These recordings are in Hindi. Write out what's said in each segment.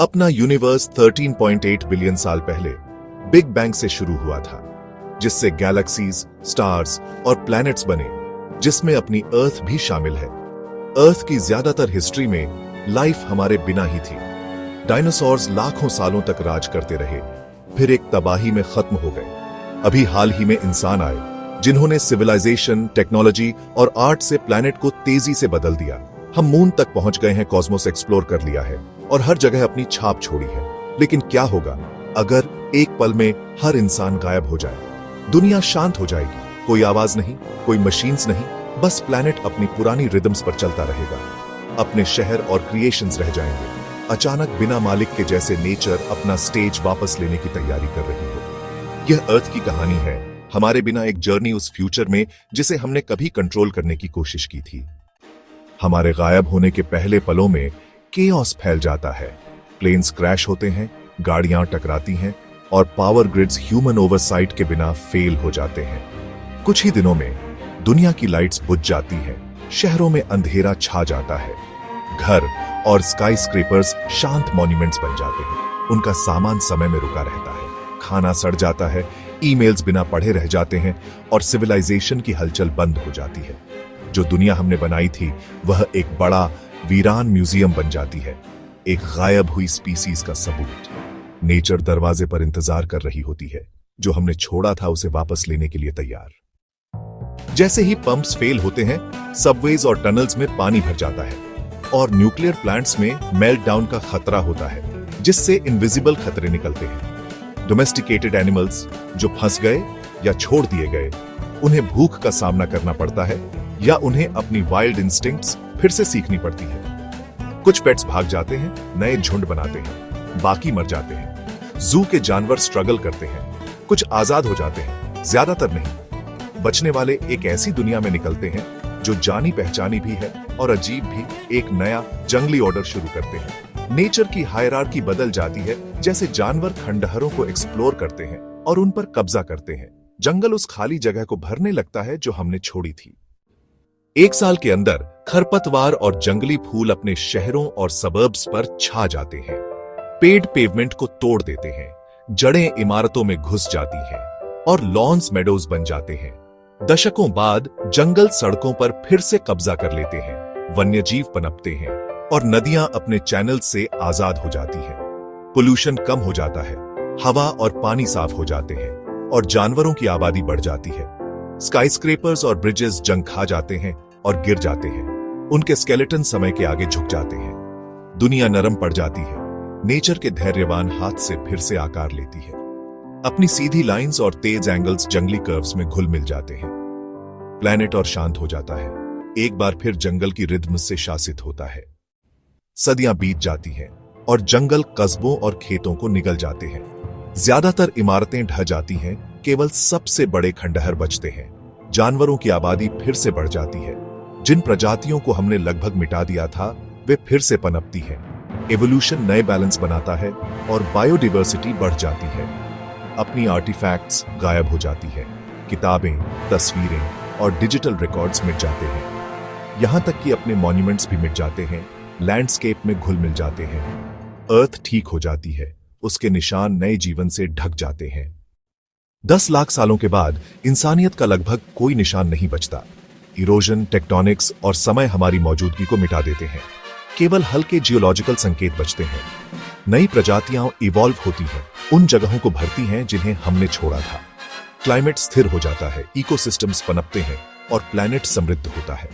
अपना यूनिवर्स 13.8 बिलियन साल पहले बिग बैंग से शुरू हुआ था, जिससे गैलेक्सीज, स्टार्स और प्लैनेट्स बने, जिसमें अपनी अर्थ भी शामिल है। अर्थ की ज्यादातर हिस्ट्री में लाइफ हमारे बिना ही थी। डायनासोर्स लाखों सालों तक राज करते रहे, फिर एक तबाही में खत्म हो गए। अभी हाल ही में इंसान आए, जिन्होंने सिविलाइजेशन, टेक्नोलॉजी और आर्ट से प्लैनेट को तेजी से बदल दिया। हम मून तक पहुंच गए हैं, कॉस्मोस एक्सप्लोर कर लिया है और हर जगह अपनी छाप छोड़ी है। लेकिन क्या होगा अगर एक पल में हर इंसान गायब हो जाए? दुनिया शांत हो जाएगी, कोई आवाज नहीं, कोई मशीन्स नहीं, बस प्लैनेट अपनी पुरानी रिदम्स पर चलता रहेगा। अपने शहर और क्रिएशंस रह जाएंगे। अचानक बिना मालिक के जैसे नेचर अपना स्टेज वापस लेने की तैयारी कर रही हो। यह अर्थ की कहानी है, हमारे बिना एक जर्नी उस फ्यूचर में जिसे हमने कभी कंट्रोल करने की कोशिश की थी। हमारे गायब होने के पहले पलों में केओस फैल जाता है। प्लेन्स क्रैश होते हैं, गाड़ियां टकराती हैं और पावर ग्रिड्स ह्यूमन ओवरसाइट के बिना फेल हो जाते हैं। कुछ ही दिनों में दुनिया की लाइट्स बुझ जाती हैं, शहरों में अंधेरा छा जाता है, घर और स्काई स्क्रेपर्स शांत मॉन्यूमेंट्स बन जाते हैं। उनका सामान समय में रुका रहता है, खाना सड़ जाता है, ईमेल्स बिना पढ़े रह जाते हैं और सिविलाइजेशन की हलचल बंद हो जाती है। जो दुनिया हमने बनाई थी वह एक बड़ा वीरान म्यूजियम बन जाती है, एक गायब हुई स्पीसीज का सबूत। नेचर दरवाजे पर इंतजार कर रही होती है, जो हमने छोड़ा था उसे वापस लेने के लिए तैयार। जैसे ही पंप्स फेल होते हैं, सबवेज और टनल्स में पानी भर जाता है और न्यूक्लियर प्लांट्स में मेल्ट डाउन का खतरा होता है, जिससे इनविजिबल खतरे निकलते हैं। डोमेस्टिकेटेड एनिमल्स जो फंस गए या छोड़ दिए गए, उन्हें भूख का सामना करना पड़ता है या उन्हें अपनी वाइल्ड इंस्टिंक्ट्स फिर से सीखनी पड़ती है। कुछ पेट्स भाग जाते हैं, नए झुंड बनाते हैं, बाकी मर जाते हैं। जू के जानवर स्ट्रगल करते हैं, कुछ आजाद हो जाते हैं, ज्यादातर नहीं। बचने वाले एक ऐसी दुनिया में निकलते हैं जो जानी पहचानी भी है और अजीब भी। एक नया जंगली ऑर्डर शुरू करते हैं। नेचर की हायरार्की बदल जाती है, जैसे जानवर खंडहरों को एक्सप्लोर करते हैं और उन पर कब्जा करते हैं। जंगल उस खाली जगह को भरने लगता है जो हमने छोड़ी थी। एक साल के अंदर खरपतवार और जंगली फूल अपने शहरों और सबर्ब्स पर छा जाते हैं। पेड़ पेवमेंट को तोड़ देते हैं, जड़ें इमारतों में घुस जाती हैं और लॉन्स मेडोज बन जाते हैं। दशकों बाद जंगल सड़कों पर फिर से कब्जा कर लेते हैं, वन्यजीव पनपते हैं और नदियां अपने चैनल से आजाद हो जाती हैं। पोल्यूशन कम हो जाता है, हवा और पानी साफ हो जाते हैं और जानवरों की आबादी बढ़ जाती है। स्काईस्क्रेपर्स और ब्रिजेस जंग खा जाते हैं और गिर जाते हैं, उनके स्केलेटन समय के आगे झुक जाते हैं। दुनिया नरम पड़ जाती है, नेचर के धैर्यवान हाथ से फिर से आकार लेती है। अपनी सीधी लाइंस और तेज एंगल्स जंगली कर्व्स में घुल मिल जाते हैं। प्लैनेट और शांत हो जाता है, एक बार फिर जंगल की रिद्म से शासित होता है। सदियां बीत जाती हैं और जंगल कस्बों और खेतों को निगल जाते हैं। ज्यादातर इमारतें ढह जाती हैं, केवल सबसे बड़े खंडहर बचते हैं। जानवरों की आबादी फिर से बढ़ जाती है। जिन प्रजातियों को हमने लगभग मिटा दिया था, वे फिर से पनपती हैं। एवोल्यूशन नए बैलेंस बनाता है और बायोडाइवर्सिटी बढ़ जाती है। अपनी आर्टिफैक्ट्स गायब हो जाती है, किताबें, तस्वीरें और डिजिटल रिकॉर्ड्स मिट जाते हैं। यहां तक कि अपने मॉन्यूमेंट्स भी मिट जाते हैं, लैंडस्केप में घुल मिल जाते हैं। अर्थ ठीक हो जाती है, उसके निशान नए जीवन से ढक जाते हैं। 10 लाख सालों के बाद इंसानियत का लगभग कोई निशान नहीं बचता। इरोजन, टेक्टोनिक्स और समय हमारी मौजूदगी को मिटा देते हैं। केवल हल्के जियोलॉजिकल संकेत बचते हैं। नई प्रजातियां इवॉल्व होती हैं, उन जगहों को भरती हैं जिन्हें हमने छोड़ा था। क्लाइमेट स्थिर हो जाता है, इकोसिस्टम्स पनपते हैं और प्लैनेट समृद्ध होता है।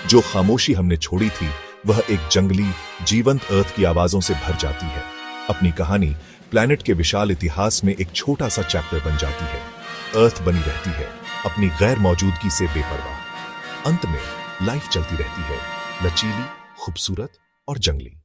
जो खामोशी हमने छोड़ी थी, वह एक जंगली, जीवंत अर्थ की आवाजों से भर जाती है। अपनी कहानी प्लैनेट के विशाल इतिहास में एक छोटा सा चैप्टर बन जाती है। अर्थ बनी रहती है, अपनी गैर मौजूदगी से बेपरवाह। अंत में लाइफ चलती रहती है, लचीली, खूबसूरत और जंगली।